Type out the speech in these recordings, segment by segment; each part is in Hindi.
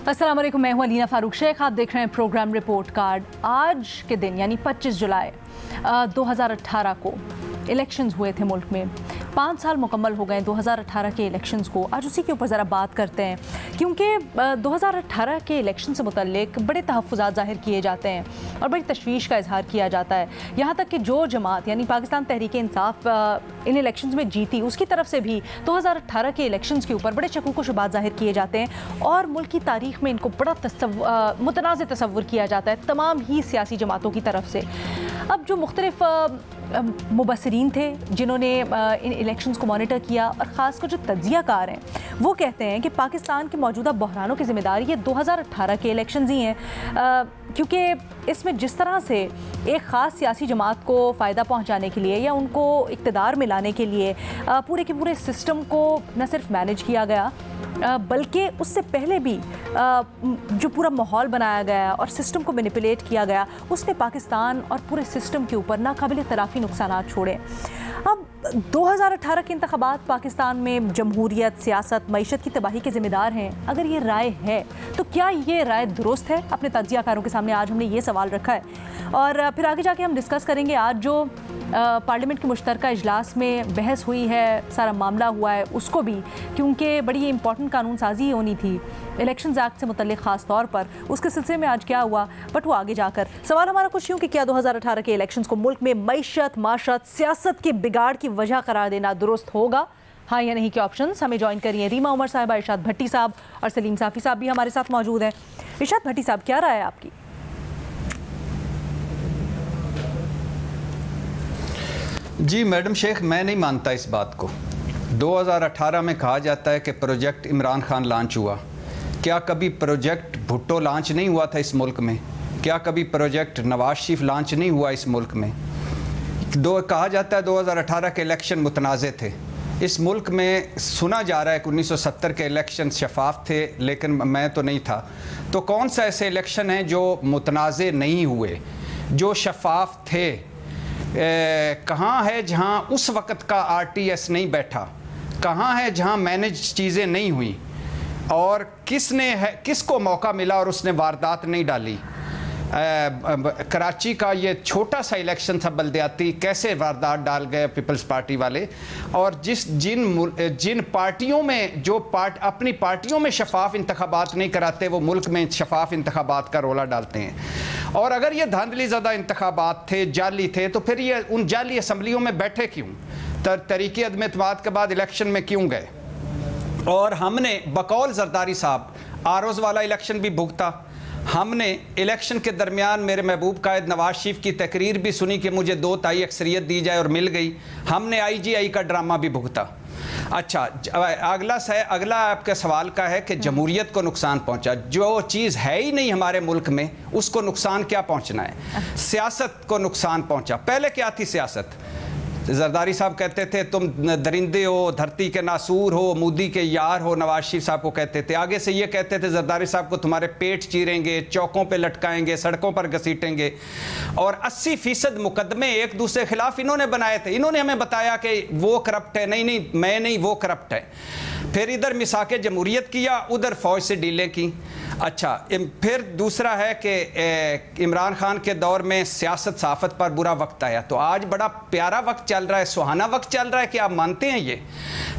अस्सलाम वालेकुम, मैं हूं अलीना फारूक शेख। आप देख रहे हैं प्रोग्राम रिपोर्ट कार्ड। आज के दिन यानी 25 जुलाई 2018 को इलेक्शंस हुए थे मुल्क में। 5 साल मुकम्मल हो गए 2018 के इलेक्शंस को। आज उसी के ऊपर ज़रा बात करते हैं, क्योंकि 2018 के इलेक्शन से मुतल्लिक बड़े तहफ़्फ़ुज़ात ज़ाहिर किए जाते हैं और बड़ी तशवीश का इजहार किया जाता है। यहाँ तक कि जो जमात यानी पाकिस्तान तहरीक इंसाफ इन इलेक्शंस में जीती, उसकी तरफ से भी 2018 के इलेक्शंस के ऊपर बड़े शकूक व शुबात ज़ाहिर किए जाते हैं और मुल्क की तारीख़ में इनको बड़ा मुतनाज़ तसव्वुर किया जाता है तमाम ही सियासी जमातों की तरफ से। अब जो मुख्तलिफ मुबस्सिरीन थे जिन्होंने इन इलेक्शंस को मॉनिटर किया और ख़ासकर जो तज्ज़ियाकार हैं, वो कहते हैं कि पाकिस्तान के मौजूदा बहरानों की ज़िम्मेदारी ये 2018 के इलेक्शंस ही हैं, क्योंकि इसमें जिस तरह से एक ख़ास सियासी जमात को फ़ायदा पहुंचाने के लिए या उनको इक़्तिदार में लाने के लिए पूरे के पूरे सिस्टम को न सिर्फ मैनेज किया गया बल्कि उससे पहले भी जो पूरा माहौल बनाया गया और सिस्टम को मैनिपुलेट किया गया, उसने पाकिस्तान और पूरे सिस्टम के ऊपर नाकाबिल तराफ़ी नुकसानात छोड़े। अब 2018 के इंतख़ाबात पाकिस्तान में जमहूरियत, सियासत, मईशत की तबाही के ज़िम्मेदार हैं। अगर ये राय है तो क्या ये राय दुरुस्त है? अपने तज्ज़ियाकारों के सामने आज हमने ये सवाल रखा है और फिर आगे जाके हम डिस्कस करेंगे। आज जो पार्लियामेंट के मुश्तरका इजलास में बहस हुई है, सारा मामला हुआ है उसको भी, क्योंकि बड़ी इंपॉर्टेंट कानून साजी होनी थी इलेक्शंस एक्ट से मुतल्लिक ख़ास तौर पर, उसके सिलसिले में आज क्या हुआ, बट वो आगे जाकर। सवाल हमारा कुछ यूँ कि क्या 2018 के इलेक्शंस को मुल्क में मईशत, माशत, सियासत के बिगाड़ की वजह करार देना दुरुस्त होगा, हाँ या नहीं के ऑप्शंस हमें ज्वाइन करिए। रीमा उमर साहिबा, इरशाद भट्टी साहब और सलीम साफ़ी साहब भी हमारे साथ मौजूद हैं। इरशाद भट्टी साहब, क्या राय है आपकी? जी मैडम शेख, मैं नहीं मानता इस बात को। 2018 में कहा जाता है कि प्रोजेक्ट इमरान खान लॉन्च हुआ। क्या कभी प्रोजेक्ट भुट्टो लॉन्च नहीं हुआ था इस मुल्क में? क्या कभी प्रोजेक्ट नवाज शरीफ लॉन्च नहीं हुआ इस मुल्क में? कहा जाता है 2018 के इलेक्शन मुतनाज़े थे। इस मुल्क में सुना जा रहा है कि 1970 के इलेक्शन शफाफ थे, लेकिन मैं तो नहीं था। तो कौन सा ऐसे इलेक्शन हैं जो मुतनाज़े नहीं हुए, जो शफाफ थे? कहाँ है जहाँ उस वक़्त का RTS नहीं बैठा? कहाँ है जहाँ मैनेज चीज़ें नहीं हुई? और किसको मौका मिला और उसने वारदात नहीं डाली? कराची का ये छोटा सा इलेक्शन था बल्दियाती, कैसे वारदात डाल गए पीपल्स पार्टी वाले। और जिन पार्टियों में अपनी पार्टियों में शफाफ इंतखाबात नहीं कराते, वो मुल्क में शफाफ इंतखाबात का रोला डालते हैं। और अगर ये धांधली ज़दा इंतखाबात थे, जाली थे, तो फिर ये उन जाली असम्बलियों में बैठे क्यों? तहरीक अदम एतमाद के बाद इलेक्शन में क्यों गए? और हमने बकौल जरदारी साहब आरोज़ वाला इलेक्शन भी भुगता। हमने इलेक्शन के दरमियान मेरे महबूब कायद नवाज शरीफ की तकरीर भी सुनी कि मुझे 2 तिहाई अक्सरियत दी जाए और मिल गई। हमने IGI का ड्रामा भी भुगता। अच्छा, अगला आपके सवाल का है कि जमहूरियत को नुकसान पहुंचा। जो चीज़ है ही नहीं हमारे मुल्क में, उसको नुकसान क्या पहुंचना है? सियासत को नुकसान पहुंचा। पहले क्या थी सियासत? जरदारी साहब कहते थे तुम दरिंदे हो, धरती के नासूर हो, मोदी के यार हो, नवाज शरीफ साहब को कहते थे। आगे से ये कहते थे जरदारी साहब को तुम्हारे पेट चीरेंगे, चौकों पे लटकाएंगे, सड़कों पर घसीटेंगे। और 80% मुकदमे एक दूसरे के खिलाफ इन्होंने बनाए थे। इन्होंने हमें बताया कि वो करप्ट है, नहीं मैं नहीं, वो करप्ट है। फिर इधर मिसाके जमहूरियत किया, उधर फौज से डीलें की। अच्छा, फिर दूसरा है कि इमरान खान के दौर में सियासत सहाफ़त पर बुरा वक्त आया। तो आज बड़ा प्यारा वक्त चल रहा है, सुहाना वक्त चल रहा है कि आप मानते हैं ये?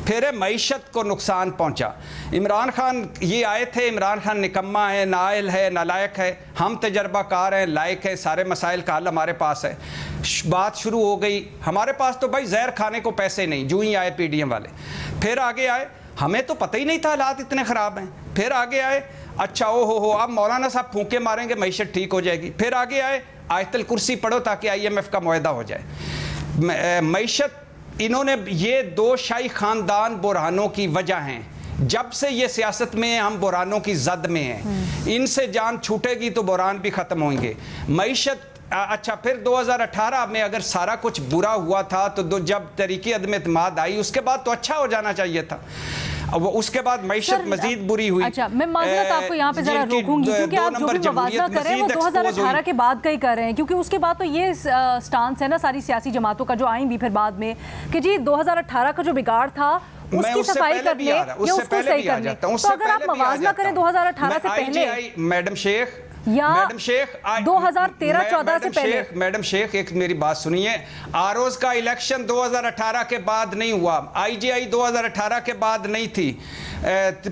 फिर मईशत को नुकसान पहुंचा। इमरान खान ये आए थे, इमरान खान निकम्मा है, नाइल है, नालायक है। हम तजर्बाकार हैं, लायक हैं, सारे मसाइल का हल हमारे पास है। बात शुरू हो गई, हमारे पास तो भाई जहर खाने को पैसे नहीं, जो ही आए PDM वाले। फिर आगे आए, हमें तो पता ही नहीं था हालात इतने ख़राब हैं। फिर आगे आए, अच्छा हो अब मौलाना साहब फूंके मारेंगे, मईशत ठीक हो जाएगी। फिर आगे आए, आयतल कुर्सी पढ़ो ताकि IMF का मुआहदा हो जाए। मईशत, इन्होंने ये 2 शाही ख़ानदान बुरहानों की वजह हैं। जब से ये सियासत में हैं, हम बुरहानों की जद में हैं। इनसे जान छूटेगी तो बुरहान भी ख़त्म होंगे। मईशत, अच्छा, फिर 2018 में अगर सारा कुछ बुरा हुआ था तो जब तहरीक अदम एतमाद आई, उसके बाद तो अच्छा हो जाना चाहिए था। वो उसके बाद मैशत मजीद बुरी हुई। अच्छा, मैं माजरत आपको यहाँ पे जरा रोकूंगी क्योंकि आप जो भी मवाज़ना कर रहे हैं वो 2018 के बाद का ही कर रहे हैं, क्योंकि उसके बाद तो ये स्टांस है ना सारी सियासी जमातों का जो आएंगी फिर बाद में कि जी 2018 का जो बिगाड़ था उसकी सफाई करने या उसको सही करने। तो अगर आप मवाज़ना करें 2018 से पहले, मैडम शेख या मैडम शेख 2013-14 से पहले, मैडम शेख एक मेरी बात सुनिए, आरोज का इलेक्शन 2018 के बाद नहीं हुआ, IGI 2018 के बाद नहीं थी,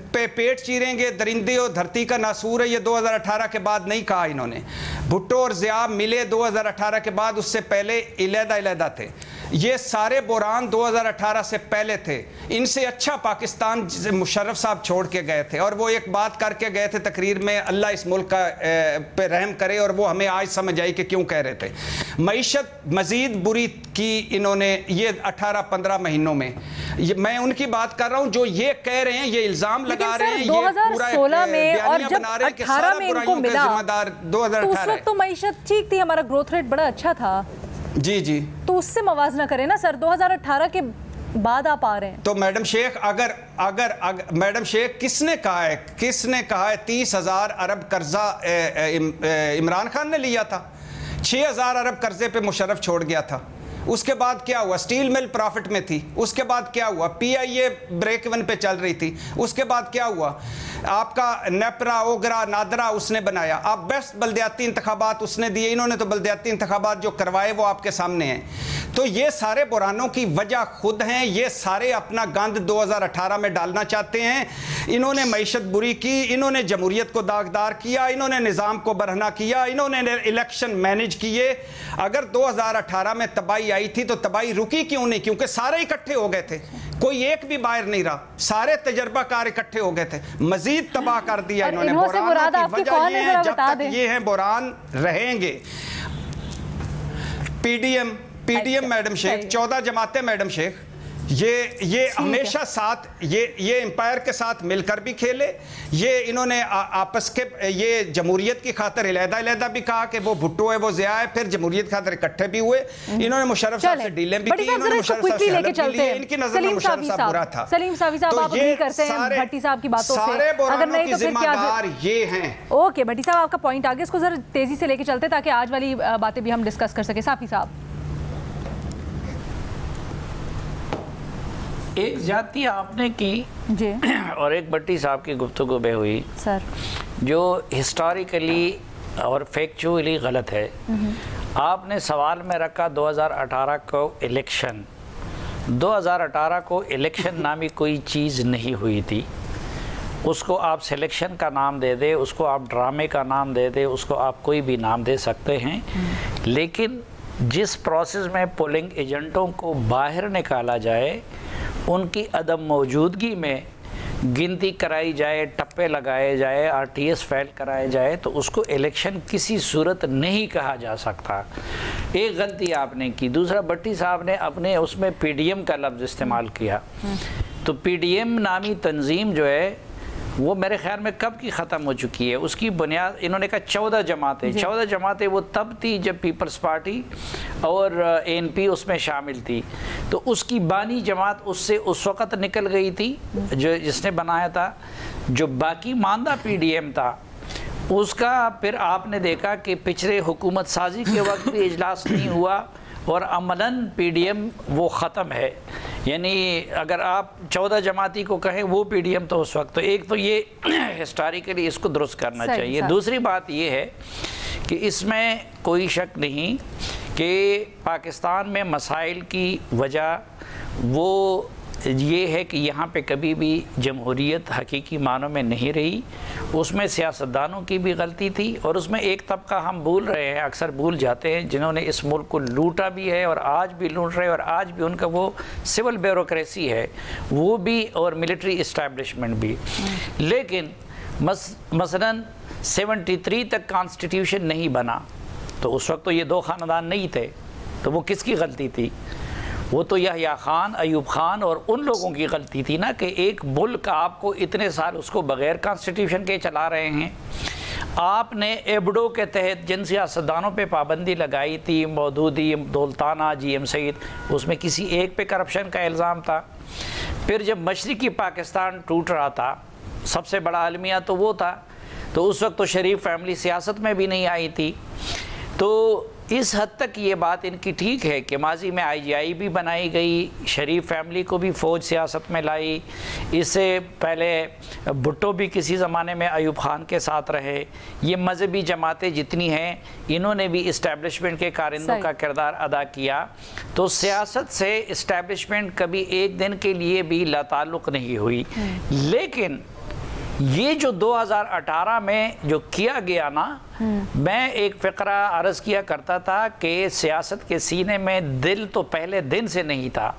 पेट चीरेंगे दरिंदे और धरती का नासूर है, ये 2018 के बाद नहीं कहा इन्होंने। भुट्टो और ज़िया मिले 2018 के बाद, उससे पहले इलेदा थे। ये सारे बुरान 2018 से पहले थे। इनसे अच्छा पाकिस्तान मुशर्रफ साहब छोड़ के गए थे और वो एक बात करके गए थे तकरीर में, अल्लाह इस मुल्क का पे रहम करे, और वो हमें आज समझ आई कि क्यों कह रहे थे। मईशत मजीद बुरी की इन्होंने ये 18-15 महीनों में। मैं उनकी बात कर रहा हूँ जो ये कह रहे हैं, ये इल्जाम लगा रहे हैं, 2016 में और जब 18 में इनको मिला तो उस वक्त तो मईशत ठीक थी, हमारा ग्रोथ रेट बड़ा अच्छा था। जी तो उससे मवाजना करें ना सर, 2018 के बाद आप आ रहे हैं। तो मैडम शेख अगर मैडम शेख किसने कहा है 30,000 अरब कर्जा इमरान खान ने लिया था, 6,000 अरब कर्जे पे मुशर्रफ छोड़ गया था। उसके बाद क्या हुआ? स्टील मिल प्रॉफिट में थी। उसके बाद क्या हुआ? PIA ब्रेक इवन पे चल रही थी। उसके बाद क्या हुआ? आपका नेपरा, ओगरा, नादरा उसने बनाया। आप बेस्ट बल्दियाती इंतखाबात उसने दिए। इन्होंने तो बल्दियाती इंतखाबात जो करवाए वो आपके सामने हैं। तो ये सारे बुरानों की वजह खुद हैं। ये सारे अपना गंद 2018 में डालना चाहते हैं। इन्होंने मईशत बुरी की, इन्होंने जमहूरियत को दागदार किया, इन्होंने निज़ाम को बरहना किया, इन्होंने इलेक्शन मैनेज किए। अगर 2018 में तबाही आई थी तो तबाही रुकी क्यों नहीं? क्योंकि सारे इकट्ठे हो गए थे, कोई एक भी बाहर नहीं रहा, सारे तजर्बाकार इकट्ठे हो गए थे, मजीद तबाह कर दिया इन्होंने। बुरान की वजह ये है, जब तक ये हैं बुरान रहेंगे। पीडीएम मैडम शेख, 14 जमातें मैडम शेख, ये हमेशा साथ, ये एम्पायर के साथ मिलकर भी खेले। ये इन्होंने आपस के ये जमहूरियत की खातिर अलहदा भी कहा कि वो भुट्टो है, वो ज़िया है, फिर जमहूरियत की खातिर इकट्ठे भी हुए। इन्होंने मुशर्रफ साहब से डीलें भी की, इन्होंने मुशर्रफ साहब से हलफ भी लिए। इनकी नजर में मुशर्रफ साहब बुरा था। सलीम सावी साहब, आप एग्री करते हैं भट्टी साहब की बातों से? सारे बुरानों की जिम्मेदार ये हैं। ओके भट्टी साहब, आपका पॉइंट आगे, इसको जरा तेजी से लेके चलते ताकि आज वाली बातें भी हम डिस्कस कर सके। साफी साहब, एक ज्यादती आपने की जी और एक भट्टी साहब की गुफ्तगू में हुई सर, जो हिस्टोरिकली और फैक्चुअली गलत है। आपने सवाल में रखा 2018 को इलेक्शन। 2018 को इलेक्शन नामी कोई चीज़ नहीं हुई थी। उसको आप सिलेक्शन का नाम दे दे, उसको आप ड्रामे का नाम दे दे, उसको आप कोई भी नाम दे सकते हैं, लेकिन जिस प्रोसेस में पोलिंग एजेंटों को बाहर निकाला जाए, उनकी अदम मौजूदगी में गिनती कराई जाए, टप्पे लगाए जाए, RTS फाइल कराए जाए, तो उसको इलेक्शन किसी सूरत नहीं कहा जा सकता। एक गलती आपने की। दूसरा, भट्टी साहब ने अपने उसमें PDM का लफ्ज़ इस्तेमाल किया। तो PDM नामी तंजीम जो है वो मेरे ख्याल में कब की ख़त्म हो चुकी है। उसकी बुनियाद इन्होंने कहा 14 जमातें। 14 जमातें वो तब थी जब पीपल्स पार्टी और ANP उसमें शामिल थी। तो उसकी बानी जमात उससे उस वक़्त निकल गई थी जो जिसने बनाया था। जो बाकी मानदा PDM था उसका फिर आपने देखा कि पिछले हुकूमत साजी के वक्त भी इजलास नहीं हुआ और अमलन PDM वो ख़त्म है। यानी अगर आप 14 जमाती को कहें वो PDM तो उस वक्त, तो एक तो ये हिस्टोरिकली इसको दुरुस्त करना चाहिए। दूसरी बात ये है कि इसमें कोई शक नहीं कि पाकिस्तान में मसाइल की वजह वो ये है कि यहाँ पे कभी भी जमहूरियत हकीकी मानों में नहीं रही। उसमें सियासतदानों की भी गलती थी और उसमें एक तबका हम भूल रहे हैं, अक्सर भूल जाते हैं, जिन्होंने इस मुल्क को लूटा भी है और आज भी लूट रहे हैं और आज भी उनका वो सिविल ब्यूरोक्रेसी है वो भी और मिलिट्री इस्टेब्लिशमेंट भी। लेकिन मसलन 73 तक कॉन्स्टिट्यूशन नहीं बना तो उस वक्त तो ये दो ख़ानदान नहीं थे, तो वो किसकी गलती थी? वो तो यहया खान, अयूब खान और उन लोगों की गलती थी ना कि एक मुल्क आपको इतने साल उसको बग़ैर कॉन्स्टिट्यूशन के चला रहे हैं। आपने एबडो के तहत जिन सियासतदानों पे पाबंदी लगाई थी, मौदूदी, दौलताना, GM सईद, उसमें किसी एक पे करप्शन का इल्ज़ाम था। फिर जब मशरिकी पाकिस्तान टूट रहा था, सबसे बड़ा अलमिया तो वो था, तो उस वक्त तो शरीफ फैमिली सियासत में भी नहीं आई थी। तो इस हद तक ये बात इनकी ठीक है कि माजी में IGI भी बनाई गई, शरीफ फैमिली को भी फ़ौज सियासत में लाई, इससे पहले भुट्टो भी किसी ज़माने में अयूब ख़ान के साथ रहे। ये मजहबी जमातें जितनी हैं, इन्होंने भी इस्टेब्लिशमेंट के कारिंदों का किरदार अदा किया। तो सियासत से इस्टेब्लिशमेंट कभी एक दिन के लिए भी लाताल्लुक़ नहीं हुई। लेकिन ये जो 2018 में जो किया गया ना, मैं एक फ़िक्रा अर्ज़ किया करता था कि सियासत के सीने में दिल तो पहले दिन से नहीं था,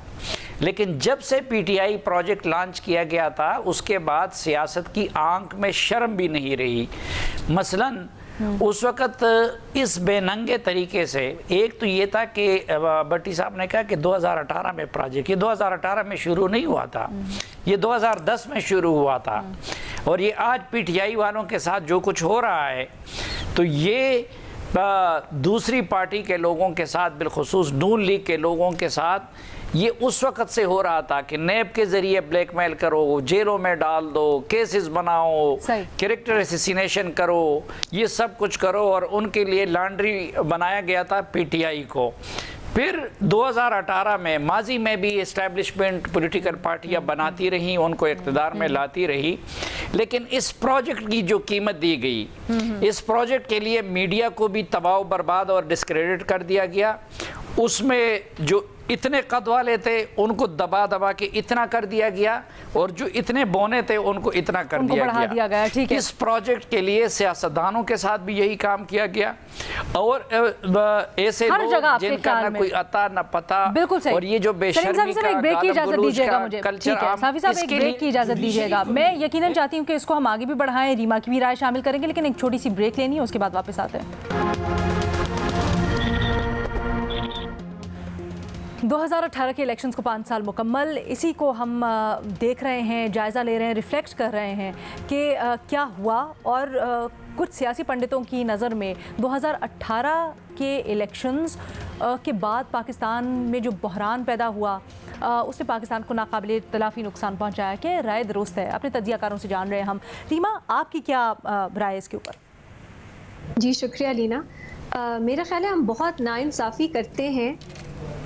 लेकिन जब से PTI प्रोजेक्ट लॉन्च किया गया था उसके बाद सियासत की आंख में शर्म भी नहीं रही। मसलन उस वक़्त इस बेनंगे तरीके से, एक तो ये था कि भट्टी साहब ने कहा कि 2018 में प्रोजेक्ट, ये 2018 में शुरू नहीं हुआ था, ये 2010 में शुरू हुआ था। और ये आज PTI वालों के साथ जो कुछ हो रहा है, तो ये दूसरी पार्टी के लोगों के साथ, बिलखुसूस नून लीग के लोगों के साथ, ये उस वक़्त से हो रहा था कि नैब के ज़रिए ब्लैकमेल करो, जेलों में डाल दो, केसेस बनाओ, कैरेक्टर असैसिनेशन करो, ये सब कुछ करो, और उनके लिए लॉन्ड्री बनाया गया था PTI को। फिर 2018 में माजी में भी इस्टेब्लिशमेंट पॉलिटिकल पार्टियां बनाती रहीं, उनको इक़्तिदार में लाती रही, लेकिन इस प्रोजेक्ट की जो कीमत दी गई, इस प्रोजेक्ट के लिए मीडिया को भी तबाह बर्बाद और डिस्क्रेडिट कर दिया गया। उसमें जो इतने कद वाले थे उनको दबा दबा के इतना कर दिया गया, और जो इतने बोने थे उनको इतना कर दिया गया। ठीक है। इस प्रोजेक्ट के लिए सियासतदानों के साथ भी यही काम किया गया, और ऐसे लोग जिनका ना कोई अता न पता, बिल्कुल सही। और ये जो बेशर्मी का ब्रेक की इजाजत दीजिएगा मुझे, कल्चर, साफी साहब एक ब्रेक की इजाजत दीजिएगा। मैं यकीनन चाहती हूँ कि इसको हम आगे भी बढ़ाएं, रीमा की भी राय शामिल करेंगे, लेकिन एक छोटी सी ब्रेक लेनी है, उसके बाद वापस आते हैं। 2018 के इलेक्शंस को 5 साल मुकम्मल, इसी को हम देख रहे हैं, जायज़ा ले रहे हैं, रिफ्लेक्ट कर रहे हैं कि क्या हुआ। और कुछ सियासी पंडितों की नज़र में 2018 के इलेक्शंस के बाद पाकिस्तान में जो बहरान पैदा हुआ, उसने पाकिस्तान को नाकाबिले तलाफ़ी नुकसान पहुँचाया। कि राय दुरुस्त है? अपने तजियाकारों से जान रहे हैं हम। रीमा, आपकी क्या राय इसके ऊपर? जी शुक्रिया लीना। मेरा ख्याल है हम बहुत नाइंसाफ़ी करते हैं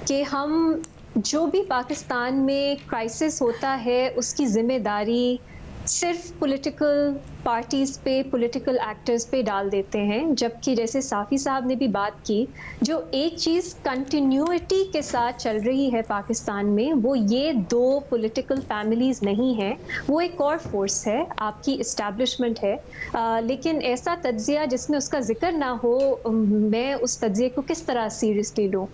कि हम जो भी पाकिस्तान में क्राइसिस होता है उसकी ज़िम्मेदारी सिर्फ पॉलिटिकल पार्टीज़ पे, पॉलिटिकल एक्टर्स पे डाल देते हैं, जबकि जैसे साफ़ी साहब ने भी बात की, जो एक चीज़ कंटिन्यूटी के साथ चल रही है पाकिस्तान में, वो ये दो पॉलिटिकल फैमिलीज़ नहीं हैं, वो एक और फोर्स है, आपकी इस्टेब्लिशमेंट है। लेकिन ऐसा तज्जिया जिसमें उसका जिक्र ना हो, मैं उस तज्जिए को किस तरह सीरियसली लूँ?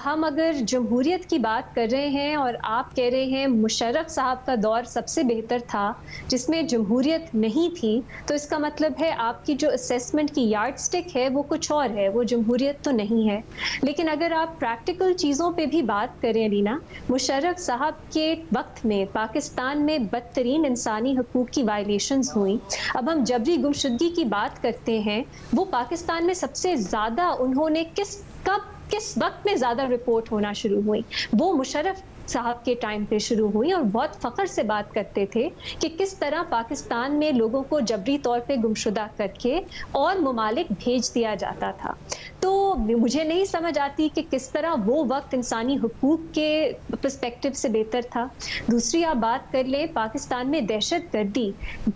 हम अगर जमहूरियत की बात कर रहे हैं और आप कह रहे हैं मुशर्रफ साहब का दौर सबसे बेहतर था जिसमें जमहूरियत नहीं थी, तो इसका मतलब है आपकी जो असेसमेंट की यार्ड स्टिक है वो कुछ और है, वो जमहूरियत तो नहीं है। लेकिन अगर आप प्रैक्टिकल चीज़ों पे भी बात करें लीना, मुशर्रफ साहब के वक्त में पाकिस्तान में बदतरीन इंसानी हकूक़ की वायलेशंस हुई। अब हम जबरी गुमशुदगी की बात करते हैं, वो पाकिस्तान में सबसे ज़्यादा उन्होंने किस वक्त में ज़्यादा रिपोर्ट होना शुरू हुई, वो मुशर्रफ साहब के टाइम पे शुरू हुई। और बहुत फ़ख्र से बात करते थे कि किस तरह पाकिस्तान में लोगों को जबरी तौर पे गुमशुदा करके और ममालिक भेज दिया जाता था। तो मुझे नहीं समझ आती कि किस तरह वो वक्त इंसानी हुकूक के पर्सपेक्टिव से बेहतर था। दूसरी आप बात कर लें पाकिस्तान में दहशत गर्दी,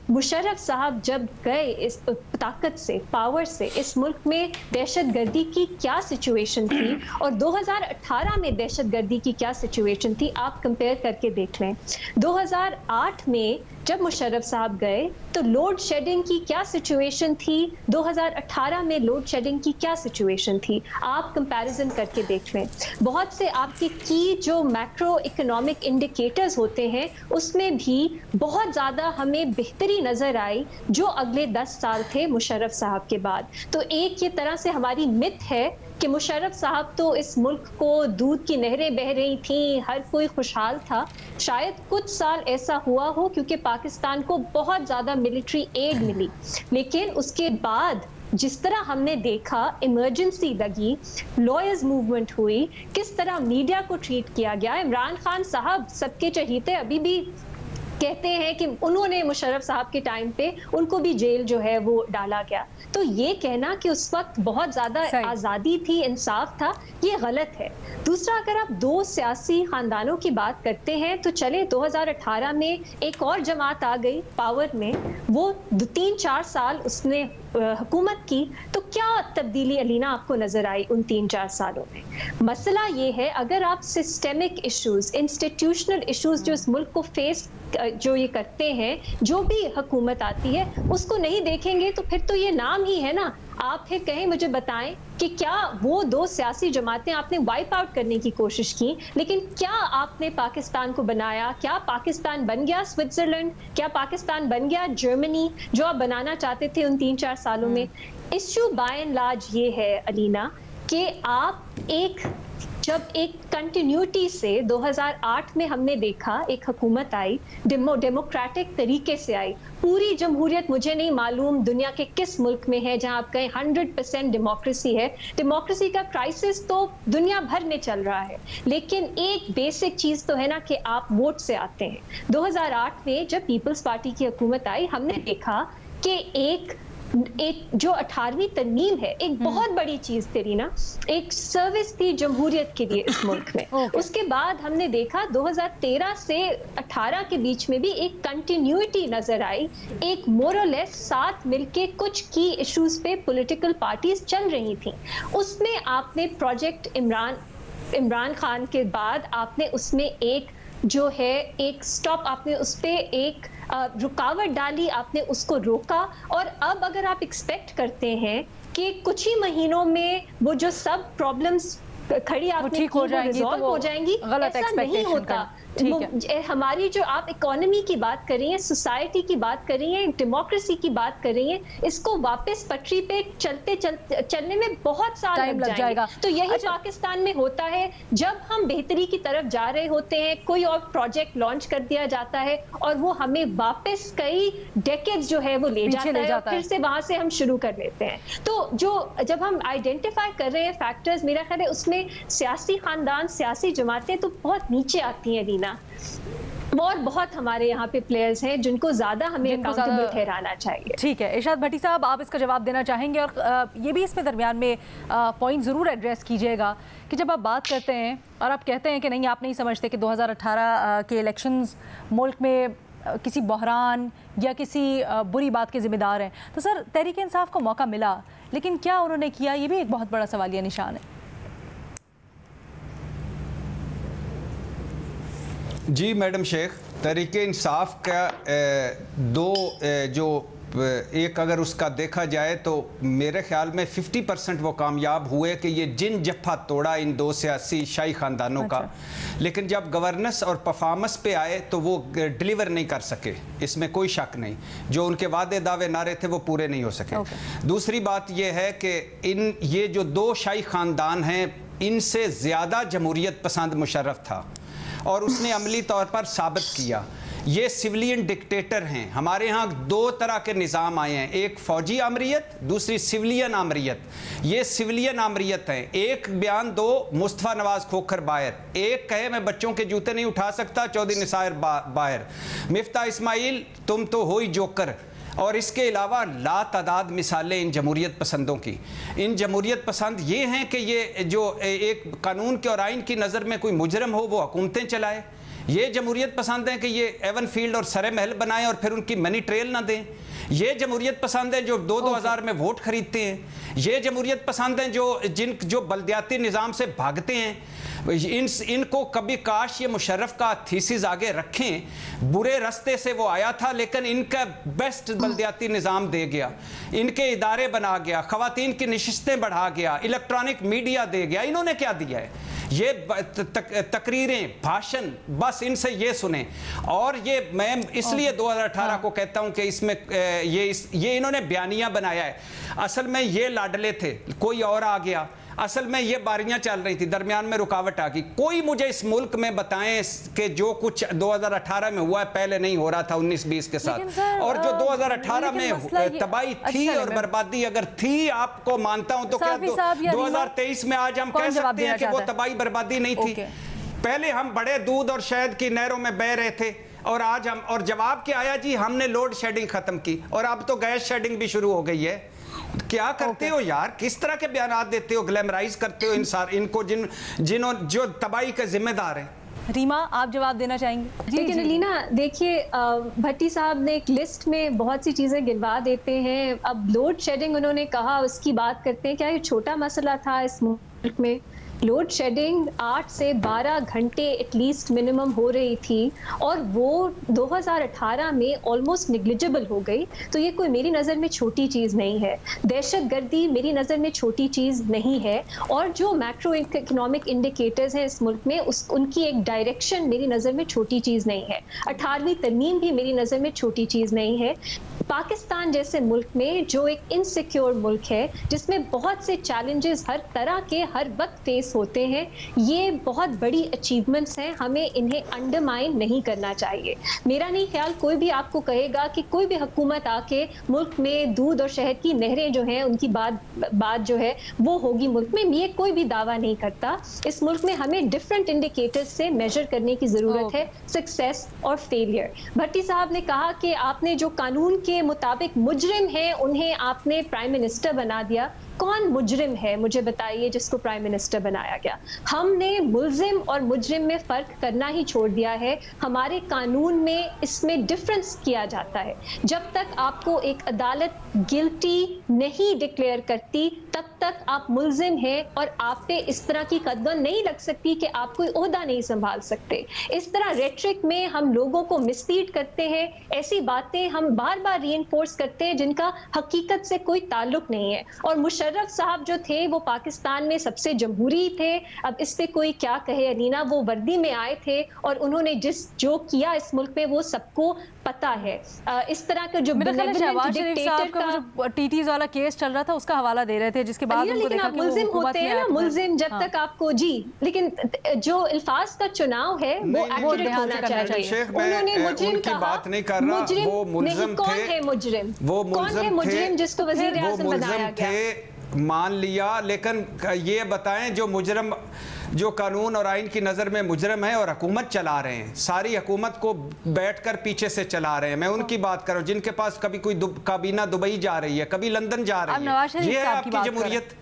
मुशर्रफ साहब जब गए इस ताकत से, पावर से, इस मुल्क में दहशत गर्दी की क्या सिचुएशन थी और 2018 में दहशत गर्दी की क्या सिचुएशन थी, आप कंपेयर करके देख लें। 2008 में जब मुशर्रफ साहब गए तो लोड शेडिंग की क्या सिचुएशन थी, 2018 में लोड शेडिंग की क्या सिचुएशन थी, आप कंपैरिजन करके देख लें। बहुत से आपके की जो मैक्रो इकोनॉमिक इंडिकेटर्स होते हैं उसमें भी बहुत ज़्यादा हमें बेहतरी नज़र आई जो अगले 10 साल थे मुशर्रफ साहब के बाद। तो एक ये तरह से हमारी मिथ है कि मुशर्रफ साहब तो इस मुल्क को दूध की नहरें बह रही थी, हर कोई खुशहाल था। शायद कुछ साल ऐसा हुआ हो क्योंकि पाकिस्तान को बहुत ज़्यादा मिलिट्री एड मिली, लेकिन उसके बाद जिस तरह हमने देखा इमरजेंसी लगी, लॉयर्स मूवमेंट हुई, किस तरह मीडिया को ट्रीट किया गया। इमरान खान साहब सबके चहीते अभी भी कहते हैं कि उन्होंने मुशर्रफ साहब के टाइम पे उनको भी जेल जो है वो डाला गया। तो ये कहना कि उस वक्त बहुत ज़्यादा आज़ादी थी, इंसाफ था, ये गलत है। दूसरा, अगर आप दो सियासी खानदानों की बात करते हैं तो चले 2018 में एक और जमात आ गई पावर में, वो 3-4 साल उसने हुकूमत की, तो क्या तब्दीली अलीना आपको नजर आई उन 3-4 सालों में? मसला ये है, अगर आप सिस्टेमिक इश्यूज, इंस्टीट्यूशनल इश्यूज जो इस मुल्क को फेस जो ये करते हैं, जो भी हुकूमत आती है उसको नहीं देखेंगे तो फिर तो ये नाम ही है ना। आप फिर कहें, मुझे बताएं कि क्या वो दो सियासी जमातें आपने वाइप आउट करने की कोशिश की, लेकिन क्या आपने पाकिस्तान को बनाया? क्या पाकिस्तान बन गया स्विट्जरलैंड? क्या पाकिस्तान बन गया जर्मनी जो आप बनाना चाहते थे उन 3-4 सालों में? इश्यू बाय एंड लार्ज ये है अलीना कि आप जब एक कंटिन्यूटी से 2008 में हमने देखा एक हुकूमत आई, डेमोक्रेटिक तरीके से आई। पूरी जमहूरियत मुझे नहीं मालूम दुनिया के किस मुल्क में है जहां आप कहें 100% डेमोक्रेसी है। डेमोक्रेसी का क्राइसिस तो दुनिया भर में चल रहा है, लेकिन एक बेसिक चीज तो है ना कि आप वोट से आते हैं। 2008 में जब पीपल्स पार्टी की हुकूमत आई, हमने देखा कि एक जो 18वीं तरमीम है, एक बहुत बड़ी चीज थी ना, एक सर्विस थी जमहूरियत के लिए इस मुल्क में। उसके बाद हमने देखा 2013 से 18 के बीच में भी एक कंटिन्यूटी नजर आई, एक मोरलेस साथ मिलके कुछ की इश्यूज पे पॉलिटिकल पार्टीज चल रही थी। उसमें आपने प्रोजेक्ट इमरान खान के बाद आपने उसमें एक जो है एक स्टॉप, आपने उस पर एक रुकावट डाली, आपने उसको रोका। और अब अगर आप एक्सपेक्ट करते हैं कि कुछ ही महीनों में वो जो सब प्रॉब्लम्स खड़ी आपने की वो रिजॉल्व हो जाएंगी, ऐसा नहीं होता। हमारी जो आप इकोनॉमी की बात कर रही हैं, सोसाइटी की बात कर रही हैं, डेमोक्रेसी की बात कर रही हैं, इसको वापस पटरी पे चलने में बहुत साल लग जाएगा। तो यही पाकिस्तान में होता है, जब हम बेहतरी की तरफ जा रहे होते हैं, कोई और प्रोजेक्ट लॉन्च कर दिया जाता है और वो हमें वापस कई डेकेड्स जो है वो ले जाता है और फिर से वहां से हम शुरू कर लेते हैं। तो जब हम आइडेंटिफाई कर रहे हैं फैक्टर्स, मेरा ख्याल है उसमें सियासी खानदान, सियासी जमातें तो बहुत नीचे आती हैं लीना, और बहुत हमारे यहाँ पे प्लेयर्स हैं जिनको ज्यादा हमें अकाउंटेबल ठहराना चाहिए। ठीक है, इरशाद भट्टी साहब, आप इसका जवाब देना चाहेंगे? और ये भी इसमें दरमियान में पॉइंट ज़रूर एड्रेस कीजिएगा कि जब आप बात करते हैं और आप कहते हैं कि नहीं, आप नहीं समझते कि 2018 के इलेक्शंस मुल्क में किसी बहरान या किसी बुरी बात के जिम्मेदार हैं, तो सर तहरीक इंसाफ को मौका मिला, लेकिन क्या उन्होंने किया? ये भी एक बहुत बड़ा सवालिया निशान है। जी मैडम शेख, तहरीक इंसाफ का एक अगर उसका देखा जाए तो मेरे ख्याल में 50% वो कामयाब हुए कि ये जिन जफ्फा तोड़ा इन दो सियासी शाही ख़ानदानों का, लेकिन जब गवर्नेंस और परफॉर्मेंस पे आए तो वो डिलीवर नहीं कर सके, इसमें कोई शक नहीं। जो उनके वादे दावे नारे थे वो पूरे नहीं हो सके। दूसरी बात ये है कि ये जो दो शाही ख़ानदान हैं, इनसे ज़्यादा जमहूरियत पसंद मुशर्रफ था और उसने अमली तौर पर साबित किया। ये सिविलियन डिक्टेटर हैं। हमारे यहाँ दो तरह के निज़ाम आए हैं, एक फ़ौजी आमरीत, दूसरी सिविलियन आमरीत। ये सिविलियन आमरीत हैं। एक बयान दो मुस्तफ़ा नवाज़ खोखर बाहर, एक कहे मैं बच्चों के जूते नहीं उठा सकता चौधरी निसार बाहर, मिफ्ता इस्माइल तुम तो हो ही जोकर। और इसके अलावा लातादाद मिसालें इन जमहूरियत पसंदों की। इन जमहूरियत पसंद ये हैं कि ये जो एक कानून के और आइन की नज़र में कोई मुजरम हो वो हुकूमतें चलाए। ये जमहूरियत पसंद हैं कि ये एवन फील्ड और सरे महल बनाएं और फिर उनकी मनी ट्रेल ना दें। ये जमहूरियत पसंद है जो 2-2 में वोट खरीदते हैं। ये जमहूरियत पसंद हैं जो बल्दियाती निज़ाम से भागते हैं। इनको कभी काश ये मुशर्रफ का थीसिस आगे रखें, बुरे रास्ते से वो आया था लेकिन इनका बेस्ट बल्दियाती निज़ाम दे गया, इनके इदारे बना गया, ख़वातीन की नशिस्तें बढ़ा गया, इलेक्ट्रॉनिक मीडिया दे गया। इन्होंने क्या दिया है? ये तकरीरें, भाषण, बस इनसे ये सुने। और ये मैं इसलिए 2018 को कहता हूं कि इसमें ये इन्होंने बयानिया बनाया है। असल में ये लाडले थे, कोई और आ गया। असल में ये बारियां चल रही थी, दरमियान में रुकावट आ गई। कोई मुझे इस मुल्क में बताएं कि जो कुछ 2018 में हुआ है पहले नहीं हो रहा था 19-20 के साथ, और जो 2018 में तबाही थी और बर्बादी अगर थी, आपको मानता हूं, तो क्या 2023 में आज हम कह सकते हैं कि वो तबाही बर्बादी नहीं थी? पहले हम बड़े दूध और शहद की नहरों में बह रहे थे, और आज हम, और जवाब क्या आया जी? हमने लोड शेडिंग खत्म की, और अब तो गैस शेडिंग भी शुरू हो गई है। क्या करते हो यार? किस तरह के बयानात देते हो, ग्लैमराइज करते हो इनको, जो तबाही के जिम्मेदार हैं। रीमा, आप जवाब देना चाहेंगे? लेकिन अलीना देखिए, भट्टी साहब ने एक लिस्ट में बहुत सी चीज़ें गिनवा देते हैं। अब लोड शेडिंग उन्होंने कहा, उसकी बात करते हैं। क्या ये छोटा मसला था इस मुल्क में? लोड शेडिंग 8 से 12 घंटे एटलीस्ट मिनिमम हो रही थी, और वो 2018 में ऑलमोस्ट निग्लिजिबल हो गई। तो ये कोई मेरी नज़र में छोटी चीज़ नहीं है। दहशतगर्दी मेरी नज़र में छोटी चीज़ नहीं है, और जो मैक्रो इकोनॉमिक इंडिकेटर्स हैं इस मुल्क में, उनकी एक डायरेक्शन मेरी नज़र में छोटी चीज़ नहीं है। 18वीं तरमीम भी मेरी नज़र में छोटी चीज़ नहीं है। पाकिस्तान जैसे मुल्क में, जो एक इनसिक्योर मुल्क है, जिसमें बहुत से चैलेंजेस हर तरह के हर वक्त फेस होते हैं, ये बहुत बड़ी अचीवमेंट्स हैं। हमें इन्हें अंडरमाइन नहीं करना चाहिए। मेरा नहीं ख्याल कोई भी आपको कहेगा कि कोई भी हुकूमत आके मुल्क में दूध और शहद की नहरें जो हैं उनकी बात जो है वो होगी मुल्क में। ये कोई भी दावा नहीं करता। इस मुल्क में हमें डिफरेंट इंडिकेटर्स से मेजर करने की ज़रूरत है सक्सेस और फेलियर। भट्टी साहब ने कहा कि आपने जो कानून के मुताबिक मुजरिम है उन्हें आपने प्राइम मिनिस्टर बना दिया। कौन मुजरिम है मुझे बताइए जिसको प्राइम मिनिस्टर बनाया गया? हमने मुल्जिम और मुजरिम में फ़र्क करना ही छोड़ दिया है। हमारे कानून में इसमें डिफरेंस किया जाता है। जब तक आपको एक अदालत गिल्टी नहीं डिक्लेयर करती तब तक आप मुल्जिम हैं, और आप पे इस तरह की कदम नहीं लग सकती कि आप कोई ओहदा नहीं संभाल सकते। इस तरह रेट्रिक में हम लोगों को मिसलीड करते हैं, ऐसी बातें हम बार बार रीइंफोर्स करते हैं जिनका हकीकत से कोई ताल्लुक नहीं है। और मुशर्रफ साहब जो थे वो पाकिस्तान में सबसे जमहूरी थे। अब इस पे कोई क्या कहे अलीना, वो वर्दी में आए थे और उन्होंने जो किया इस मुल्क में वो सबको पता है। इस तरह का जो टीटीज वाला केस चल रहा था उसका हवाला दे रहे थे, जिसके बाद उनको देखा कि मुल्जिम होते हैं ना, मुल्जिम जब तक आपको जी, लेकिन जो अल्फाज का चुनाव है वो एक्यूरेट होना चाहिए। उन्होंने मुजरिम कहा, बात नहीं कर रहा, वो मुल्जिम कौन है मुजरिम? वो कौन है मुजरिम जिसको वज़ीर आज़म बनाया गया? मान लिया, लेकिन ये बताएं जो मुजरम, जो कानून और आइन की नज़र में मुजरम है और हुकूमत चला रहे हैं, सारी हुकूमत को बैठकर पीछे से चला रहे हैं, मैं उनकी बात कर रहा हूँ, जिनके पास कभी कोई काबीना दुबई जा रही है, कभी लंदन जा रही है। ये है आपकी जमहूरियत?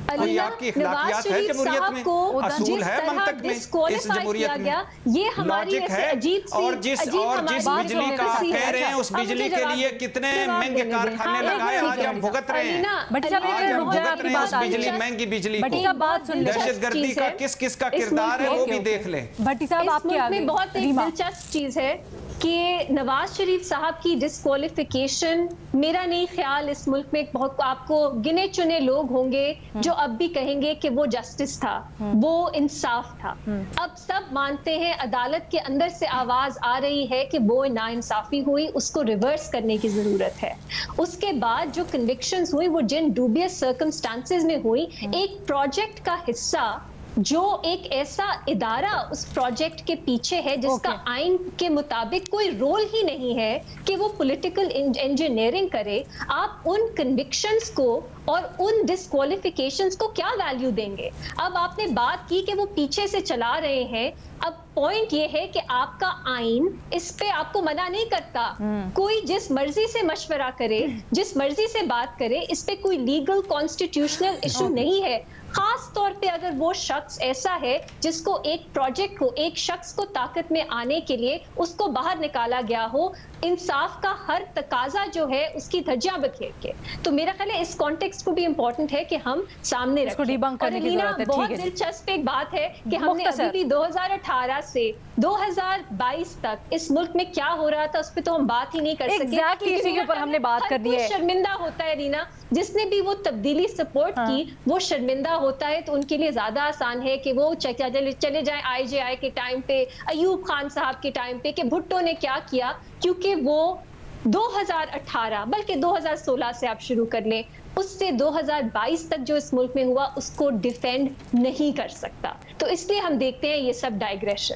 कोई आपकी इखलाकियात है जमहूरियत में? असूल है मंतक में इस जमहूरियत में? ये लॉजिक है। और जिस बिजली का आप कह रहे हैं, उस बिजली के लिए कितने महंगे कारखाने लगाए, आज हम भुगत रहे हैं। आज हम भुगत रहे हैं उस बिजली, महंगी बिजली को। दहशतगर्दी का किस किस का किरदार है वो भी देख लें। भट्टी साहब, आपके आगे बहुत दिलचस्प चीज है कि नवाज शरीफ साहब की डिस्क्वालिफिकेशन, मेरा नहीं ख्याल इस मुल्क में बहुत आपको गिने चुने लोग होंगे जो अब भी कहेंगे कि वो जस्टिस था, वो इंसाफ था। अब सब मानते हैं, अदालत के अंदर से आवाज आ रही है कि वो नाइंसाफी हुई, उसको रिवर्स करने की जरूरत है। उसके बाद जो कन्विक्शंस हुई वो जिन डूबियस सर्कमस्टांसेस में हुई, एक प्रोजेक्ट का हिस्सा जो एक ऐसा इदारा उस प्रोजेक्ट के पीछे है जिसका आइन के मुताबिक कोई रोल ही नहीं है कि वो पॉलिटिकल इंजीनियरिंग करे, आप उन कन्विक्शंस को और उन डिस्क्वालिफिकेशंस को क्या वैल्यू देंगे? अब आपने बात की कि वो पीछे से चला रहे हैं। अब पॉइंट ये है कि आपका आइन इस पे आपको मना नहीं करता। कोई जिस मर्जी से मशवरा करे, जिस मर्जी से बात करे, इस पे कोई लीगल कॉन्स्टिट्यूशनल इशू नहीं है। खास तौर पे अगर वो शख्स ऐसा है जिसको एक प्रोजेक्ट को, एक शख्स को ताकत में आने के लिए उसको बाहर निकाला गया हो, इंसाफ का हर तकाजा जो है उसकी धज्जियां बखेर के। तो मेरा ख्याल है इस कॉन्टेक्स्ट को भी इंपॉर्टेंट है कि हम सामने रखें। बहुत दिलचस्प एक बात है कि हमने अभी भी 2018 से 2022 तक इस मुल्क में क्या हो रहा था उस पर तो हम बात ही नहीं कर सके। इसी के ऊपर हमने बात कर दी है। शर्मिंदा होता है रीना, जिसने भी वो तब्दीली सपोर्ट की वो शर्मिंदा होता है, तो उनके लिए ज्यादा आसान है कि वो चले जाएं IJI के टाइम पे, अयूब खान साहब के टाइम पे, कि भुट्टो ने क्या किया, क्योंकि वो 2018 बल्कि 2016 से आप शुरू कर लें, उससे 2022 तक जो इस मुल्क में हुआ उसको डिफेंड नहीं कर सकता। तो इसलिए हम देखते हैं ये सब डाइग्रेशन।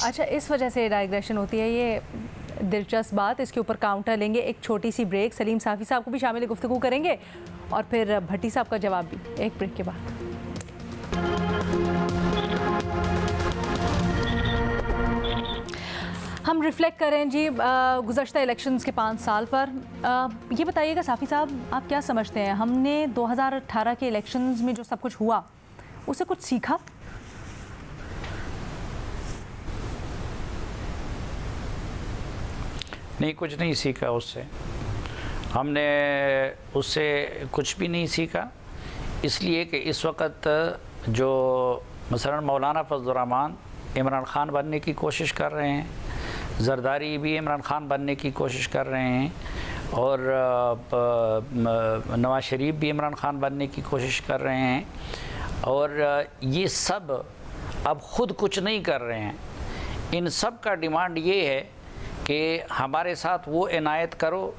अच्छा, इस वजह से डाइग्रेशन होती है, ये दिलचस्प बात। इसके ऊपर काउंटर लेंगे, एक छोटी सी ब्रेक। सलीम साफ़ी साहब को भी शामिल गुफ्तगू करेंगे और फिर भट्टी साहब का जवाब भी एक ब्रेक के बाद। हम रिफ्लेक्ट करें जी गुज़श्ता इलेक्शंस के 5 साल पर। ये बताइएगा साफ़ी साहब, आप क्या समझते हैं, हमने 2018 के इलेक्शंस में जो सब कुछ हुआ उससे कुछ सीखा? नहीं, कुछ नहीं सीखा उससे। हमने उससे कुछ भी नहीं सीखा, इसलिए कि इस वक्त जो मसलन मौलाना फजलुर रहमान इमरान ख़ान बनने की कोशिश कर रहे हैं, जरदारी भी इमरान ख़ान बनने की कोशिश कर रहे हैं, और नवाज शरीफ भी इमरान ख़ान बनने की कोशिश कर रहे हैं, और ये सब अब ख़ुद कुछ नहीं कर रहे हैं। इन सब का डिमांड ये है कि हमारे साथ वो इनायत करो।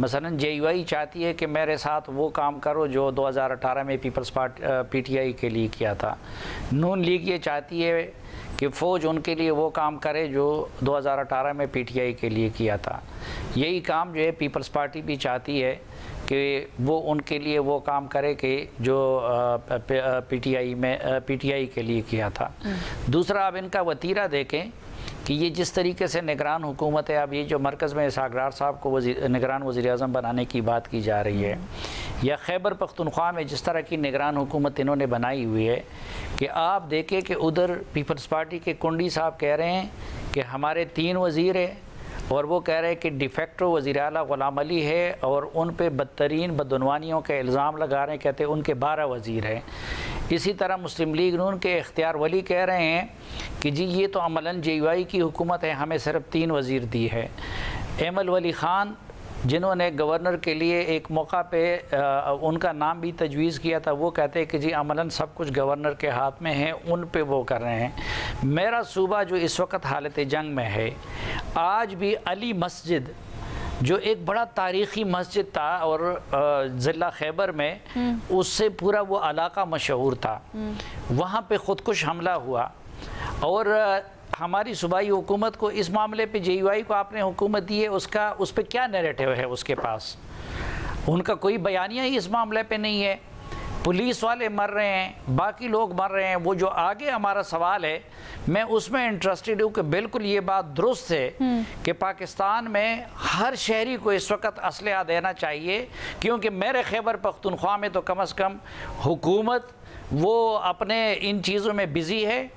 मसलन JUI चाहती है कि मेरे साथ वो काम करो जो 2018 में पीपल्स पार्टी PTI के लिए किया था। नून लीग ये चाहती है कि फ़ौज उनके लिए वो काम करे जो 2018 में PTI के लिए किया था। यही काम जो है पीपल्स पार्टी भी चाहती है कि वो उनके लिए वो काम करे कि जो PTI के लिए किया था। दूसरा, अब इनका वतीरा देखें कि ये जिस तरीके से निगरान हुकूमत है, अब ये जो मरकज़ में इसहाक़ साहब को निगरान वज़ीर-ए-आज़म बनाने की बात की जा रही है, या खैबर पख्तूनख्वा में जिस तरह की निगरान हुकूमत इन्होंने बनाई हुई है कि आप देखें कि उधर पीपल्स पार्टी के कुंडी साहब कह रहे हैं कि हमारे 3 वज़ीर हैं, और वो कह रहे हैं कि डिफेक्टो वज़ीर आला ग़ुलाम अली है और उन पे बदतरीन बदउनवानियों के इल्ज़ाम लगा रहे हैं, कहते हैं उनके 12 वज़ीर हैं। इसी तरह मुस्लिम लीग नून के इख्तियार वली कह रहे हैं कि जी ये तो अमलन JUI की हुकूमत है, हमें सिर्फ 3 वज़ीर दी है। एमल वली ख़ान जिन्होंने गवर्नर के लिए एक मौका पे उनका नाम भी तजवीज़ किया था, वो कहते हैं कि जी अमलन सब कुछ गवर्नर के हाथ में है, उन पे वो कर रहे हैं। मेरा सूबा जो इस वक्त हालत जंग में है, आज भी अली मस्जिद जो एक बड़ा तारीख़ी मस्जिद था और ज़िला खैबर में उससे पूरा वो इलाका मशहूर था, वहाँ पे ख़ुदकुश हमला हुआ। और हमारी सूबाई हुकूमत को इस मामले पे JUI को आपने हुकूमत दी है, उसका उस पर क्या नैरेटिव है उसके पास? उनका कोई बयानिया ही इस मामले पे नहीं है। पुलिस वाले मर रहे हैं, बाकी लोग मर रहे हैं। वो जो आगे हमारा सवाल है, मैं उसमें इंटरेस्टेड हूँ कि बिल्कुल ये बात दुरुस्त है कि पाकिस्तान में हर शहरी को इस वक्त असलहा देना चाहिए, क्योंकि मेरे खैबर पख्तूनख्वा में तो कम से कम हुकूमत वो अपने इन चीज़ों में बिज़ी है,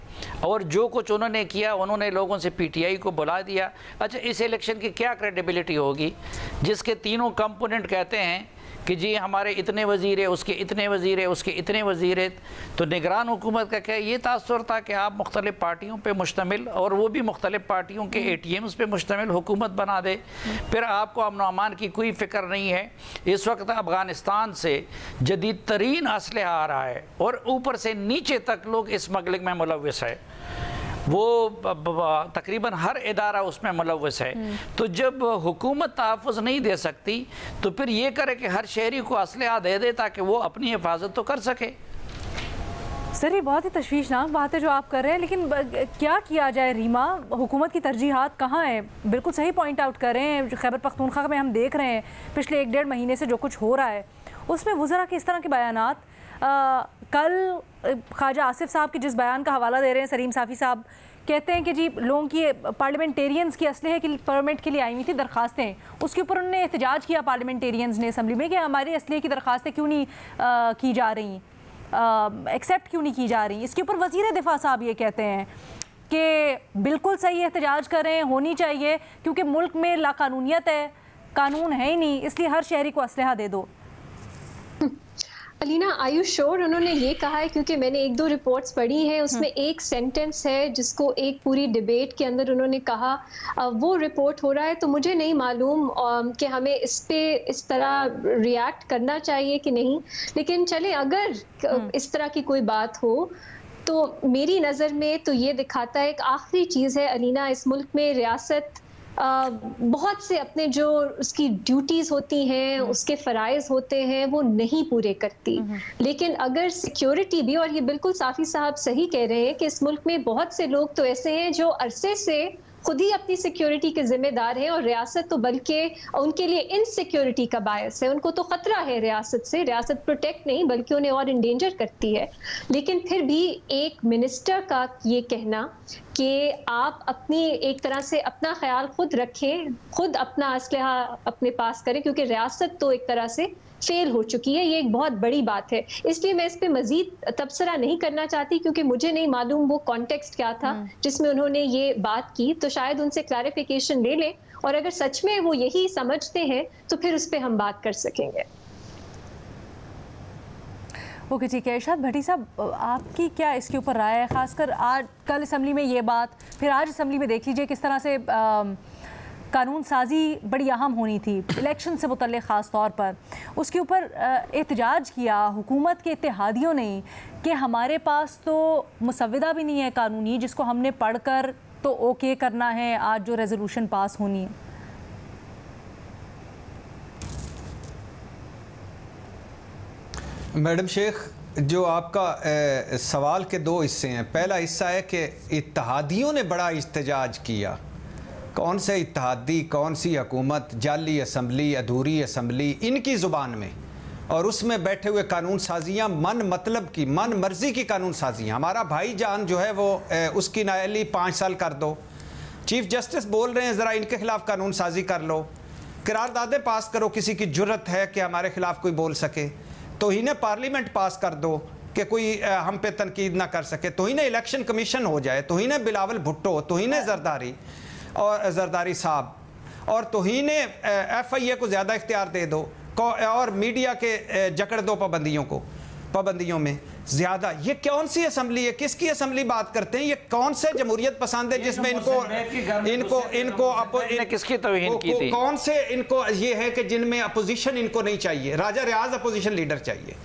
और जो कुछ उन्होंने किया, उन्होंने लोगों से PTI को बुला दिया। अच्छा, इस इलेक्शन की क्या क्रेडिबिलिटी होगी जिसके तीनों कंपोनेंट कहते हैं कि जी हमारे इतने वज़ीर है, उसके इतने वज़ीर है, उसके इतने वज़ीर है? तो निगरान हुकूमत का क्या ये तासुर था कि आप मुख्तलिफ़ पार्टियों पे मुश्तमिल, और वो भी मुख्तलिफ़ पार्टियों के ATMs पे मुश्तमिल हुकूमत बना दे? फिर आपको अमन अमान की कोई फ़िक्र नहीं है। इस वक्त अफ़गानिस्तान से जदीद तरीन असलहा आ रहा है, और ऊपर से नीचे तक लोग स्मगलिंग में मुलव्वस है, वो तकरीबन हर इदारा उसमें मुलव्वस है। तो जब हुकूमत तहफ़्फ़ुज़ नहीं दे सकती तो फिर ये करे कि हर शहरी को असलहा दे दे ताकि वो अपनी हिफाजत तो कर सके। सर, ये बहुत ही तशवीशनाक बात है जो आप कर रहे हैं, लेकिन क्या किया जाए रीमा? हुकूमत की तरजीहात कहाँ है? बिल्कुल सही पॉइंट आउट कर रहे हैं। खैबर पख्तूनख्वा में हम देख रहे हैं पिछले 1-1.5 महीने से जो कुछ हो रहा है, उसमें वज़रा के इस तरह के बयानात, कल ख्वाजा आसिफ साहब के जिस बयान का हवाला दे रहे हैं सलीम साफ़ी साहब, कहते हैं कि जी लोगों की पार्लियामेंटेरियंस की असलहे की परमिट के लिए आई हुई थी दरख्वास्तें, उसके ऊपर उन्होंने एहतजाज किया पार्लियामेंटेरियंस ने असम्बली में कि हमारी असलहे की दरख्वास्तें क्यों नहीं की जा रही, एक्सेप्ट क्यों नहीं की जा रही। इसके ऊपर वज़ीर दिफा साहब ये कहते हैं कि बिल्कुल सही एहतजाज करें, होनी चाहिए, क्योंकि मुल्क में लाकानूनियत है, कानून है ही नहीं, इसलिए हर शहरी को असलहा दे दो। अलीना, आयुष श्योर उन्होंने ये कहा है, क्योंकि मैंने 1-2 रिपोर्ट्स पढ़ी हैं, उसमें एक सेंटेंस है जिसको एक पूरी डिबेट के अंदर उन्होंने कहा, वो रिपोर्ट हो रहा है। तो मुझे नहीं मालूम कि हमें इस पे इस तरह रिएक्ट करना चाहिए कि नहीं, लेकिन चले अगर इस तरह की कोई बात हो तो मेरी नज़र में तो ये दिखाता है, एक आखिरी चीज़ है अलीना, इस मुल्क में रियासत बहुत से अपने जो उसकी ड्यूटीज़ होती हैं, उसके फ़राइज़ होते हैं, वो नहीं पूरे करती। लेकिन अगर सिक्योरिटी भी, और ये बिल्कुल साफ़ी साहब सही कह रहे हैं कि इस मुल्क में बहुत से लोग तो ऐसे हैं जो अरसे से खुद ही अपनी सिक्योरिटी के जिम्मेदार हैं, और रियासत तो बल्कि उनके लिए इनसिक्योरिटी का बायस है। उनको तो खतरा है रियासत से, रियासत प्रोटेक्ट नहीं बल्कि उन्हें और इंडेंजर करती है। लेकिन फिर भी एक मिनिस्टर का ये कहना कि आप अपनी एक तरह से अपना ख्याल खुद रखें, खुद अपना असलहा अपने पास करें, क्योंकि रियासत तो एक तरह से फेल हो चुकी है, ये एक बहुत बड़ी बात है। इसलिए मैं इस पे मजीद तबसरा नहीं करना चाहती, क्योंकि मुझे नहीं मालूम वो कॉन्टेक्स्ट क्या था जिसमें उन्होंने ये बात की। तो शायद उनसे क्लैरिफिकेशन ले लें, और अगर सच में वो यही समझते हैं तो फिर उस पर हम बात कर सकेंगे। ओके, ठीक है। इरशाद भट्टी साहब, आपकी क्या इसके ऊपर राय है? खासकर आज कल असम्बली में ये बात, फिर आज असम्बली में देख लीजिए किस तरह से कानून साजी बड़ी अहम होनी थी इलेक्शन से मुतल्लिक़ ख़ास तौर पर, उसके ऊपर एहतजाज किया हुकूमत के इत्तेहादियों ने कि हमारे पास तो मुसव्विदा भी नहीं है कानूनी जिसको हमने पढ़कर तो ओके करना है आज जो रेजोल्यूशन पास होनी है। मैडम शेख, जो आपका सवाल के दो हिस्से हैं। पहला हिस्सा है कि इत्तेहादियों ने बड़ा एहतजाज किया। कौन से इत्तेहादी, कौन सी हुकूमत, जाली असम्बली, अधूरी असम्बली, इनकी ज़ुबान में, और उसमें बैठे हुए कानून साजियाँ, मन मतलब की, मन मर्जी की कानून साजियाँ। हमारा भाईजान जो है वो उसकी नाअहली 5 साल कर दो। चीफ जस्टिस बोल रहे हैं ज़रा इनके खिलाफ कानून साजी कर लो, करारदादें पास करो, किसी की जुर्रत है कि हमारे खिलाफ कोई बोल सके, तो इन्हें पार्लियामेंट पास कर दो कि कोई हम पे तनकीद ना कर सके, तो इन्हें इलेक्शन कमीशन हो जाए, तो इन्हें बिलावल भुट्टो, तो इन्हें जरदारी और जरदारी साहब, और तौहीन FIA को ज़्यादा इख्तियार दे दो, और मीडिया के जकड़ दो पाबंदियों में ज़्यादा। ये कौन सी असम्बली है? किसकी असम्बली बात करते हैं? ये कौन से जमहूरियत पसंद है जिसमें किसकी तौहीन की थी? कौन से इनको ये है कि जिनमें अपोजिशन इनको नहीं चाहिए? राजा रियाज अपोजिशन लीडर चाहिए।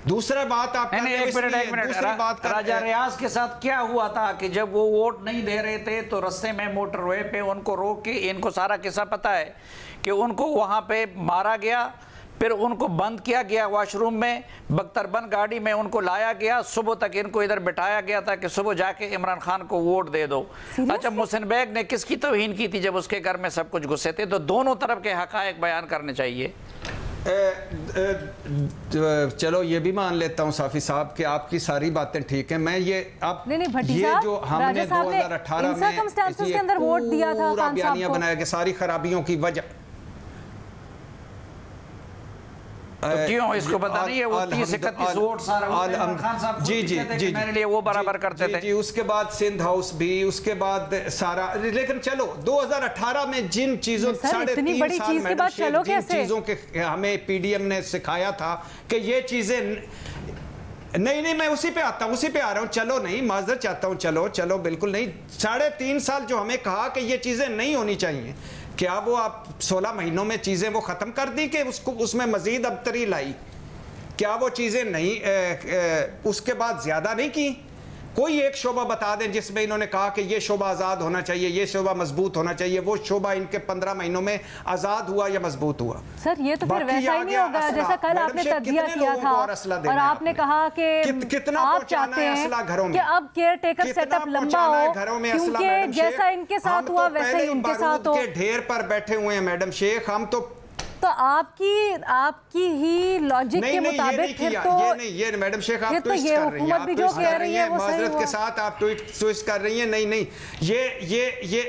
दूसरा बात आप एक मिनट, राजा रियाज के साथ क्या हुआ था कि जब वो वोट नहीं दे रहे थे तो रास्ते में मोटरवे पे उनको रोक के, इनको सारा किस्सा पता है कि उनको वहाँ पे मारा गया, फिर उनको बंद किया गया वॉशरूम में, बख्तरबंद गाड़ी में उनको लाया गया, सुबह तक इनको इधर बिठाया गया था कि सुबह जाके इमरान खान को वोट दे दो। अच्छा, मोहसिन बेग ने किसकी तौहीन की थी जब उसके घर में सब कुछ घुसे थे? तो दोनों तरफ के हक़ाइक़ बयान करने चाहिए। चलो ये भी मान लेता हूँ साफ़ी साहब कि आपकी सारी बातें ठीक है। मैं ये आप ये जो हमने 2018 में के अंदर वोट दिया था, पूरा बयानिया बनाया कि सारी खराबियों की वजह तो क्यों इसको पता नहीं है? वो 30-31 वोट सारा खान साहब जी मेरे लिए वो बराबर करते थे। जी, उसके बाद सिंध हाउस भी, उसके बाद सारा। लेकिन चलो 2018 में जिन चीजों, 3.5 साल में जिन चीजों के हमें PDM ने सिखाया था कि ये चीजें नहीं, मैं उसी पे आता हूँ, उसी पे आ रहा हूँ। चलो नहीं, माजरत चाहता हूँ, चलो बिल्कुल नहीं। 3.5 साल जो हमें कहा कि ये चीजें नहीं होनी चाहिए, क्या वो आप 16 महीनों में चीज़ें वो ख़त्म कर दी कि उसको उसमें मज़ीद अबतरी लाई? क्या वो चीज़ें नहीं उसके बाद ज़्यादा नहीं की? कोई एक शोबा बता दें जिसमें इन्होंने कहा कि ये शोबा आज़ाद होना चाहिए, ये शोबा मजबूत होना चाहिए, वो शोबा इनके 15 महीनों में आज़ाद हुआ या मजबूत हुआ? सर ये तो फिर वैसा ही नहीं होगा जैसा कल आपने तज्जिया किया था, और आपने कहा कि कितना आप चाहते हैं कि अब केयर टेकर सेटअप लंबा हो, क्योंकि जैसा इनके साथ हुआ वैसे ही उनके साथ हो। ढेर पर बैठे हुए हैं मैडम शेख, हम तो आपकी ही लॉजिक के मुताबिक फिर तो ये मैडम शेख आप तो ये हुकूमत भी जो कह रही है वो सही के साथ आप ट्विस्ट कर रही हैं। नहीं, ये